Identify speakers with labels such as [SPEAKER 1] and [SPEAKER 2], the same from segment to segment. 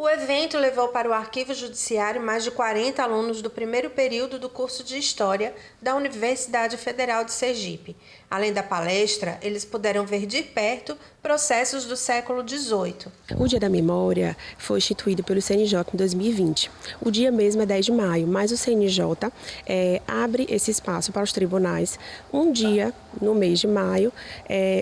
[SPEAKER 1] O evento levou para o Arquivo Judiciário mais de 40 alunos do primeiro período do curso de História da Universidade Federal de Sergipe. Além da palestra, eles puderam ver de perto processos do século XVIII.
[SPEAKER 2] O Dia da Memória foi instituído pelo CNJ em 2020. O dia mesmo é 10 de maio, mas o CNJ abre esse espaço para os tribunais um dia no mês de maio,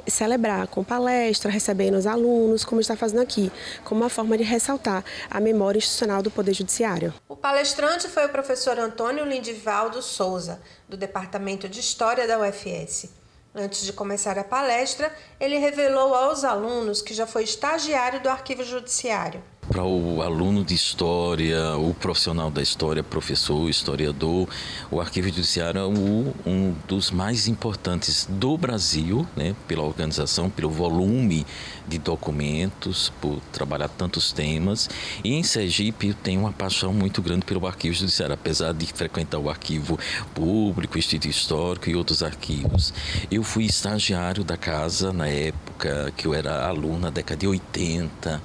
[SPEAKER 2] celebrar com palestra, recebendo os alunos, como está fazendo aqui, como uma forma de ressaltar a memória institucional do Poder Judiciário.
[SPEAKER 1] O palestrante foi o professor Antônio Lindivaldo Souza, do Departamento de História da UFS. Antes de começar a palestra, ele revelou aos alunos que já foi estagiário do Arquivo Judiciário.
[SPEAKER 3] Para o aluno de história, o profissional da história, professor, historiador, o Arquivo Judiciário é um dos mais importantes do Brasil, né, pela organização, pelo volume de documentos, por trabalhar tantos temas. E em Sergipe eu tenho uma paixão muito grande pelo Arquivo Judiciário, apesar de frequentar o Arquivo Público, o Instituto Histórico e outros arquivos. Eu fui estagiário da casa na época que eu era aluno, na década de 80.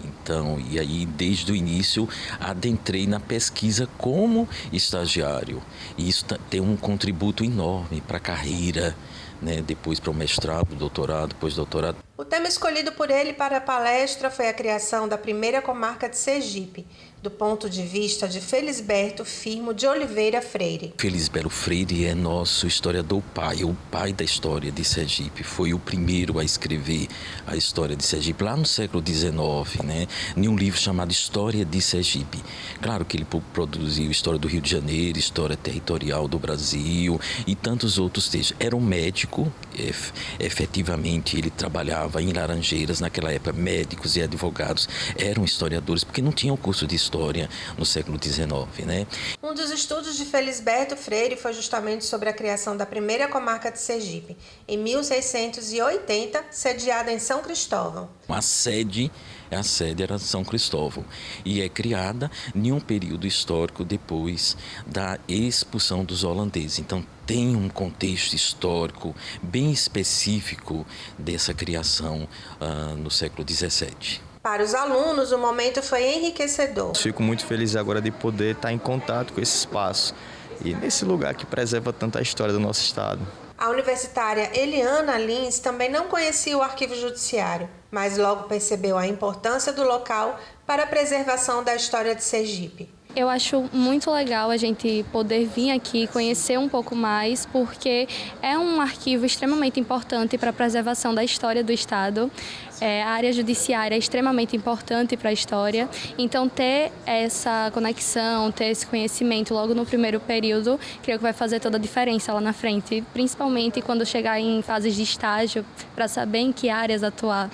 [SPEAKER 3] Então, e aí desde o início adentrei na pesquisa como estagiário. E isso tem um contributo enorme para a carreira, né? Depois para o mestrado, doutorado, pós-doutorado.
[SPEAKER 1] O tema escolhido por ele para a palestra foi a criação da primeira comarca de Sergipe, do ponto de vista de Felisberto Firmo de Oliveira Freire.
[SPEAKER 3] Felisberto Freire é nosso historiador pai, o pai da história de Sergipe. Foi o primeiro a escrever a história de Sergipe lá no século XIX, né? Em um livro chamado História de Sergipe. Claro que ele produziu História do Rio de Janeiro, História Territorial do Brasil e tantos outros textos. Era um médico, efetivamente ele trabalhava em Laranjeiras naquela época. Médicos e advogados eram historiadores porque não tinham curso de história no século XIX, né?
[SPEAKER 1] Um dos estudos de Felisberto Freire foi justamente sobre a criação da primeira comarca de Sergipe, em 1680, sediada em São Cristóvão.
[SPEAKER 3] A sede era São Cristóvão e é criada em um período histórico depois da expulsão dos holandeses. Então tem um contexto histórico bem específico dessa criação no século XVII.
[SPEAKER 1] Para os alunos, o momento foi enriquecedor.
[SPEAKER 4] Fico muito feliz agora de poder estar em contato com esse espaço e nesse lugar que preserva tanto a história do nosso estado.
[SPEAKER 1] A universitária Eliana Lins também não conhecia o Arquivo Judiciário, mas logo percebeu a importância do local para a preservação da história de Sergipe.
[SPEAKER 5] Eu acho muito legal a gente poder vir aqui conhecer um pouco mais, porque é um arquivo extremamente importante para a preservação da história do Estado. A área judiciária é extremamente importante para a história, então ter essa conexão, ter esse conhecimento logo no primeiro período, creio que vai fazer toda a diferença lá na frente, principalmente quando chegar em fases de estágio, para saber em que áreas atuar.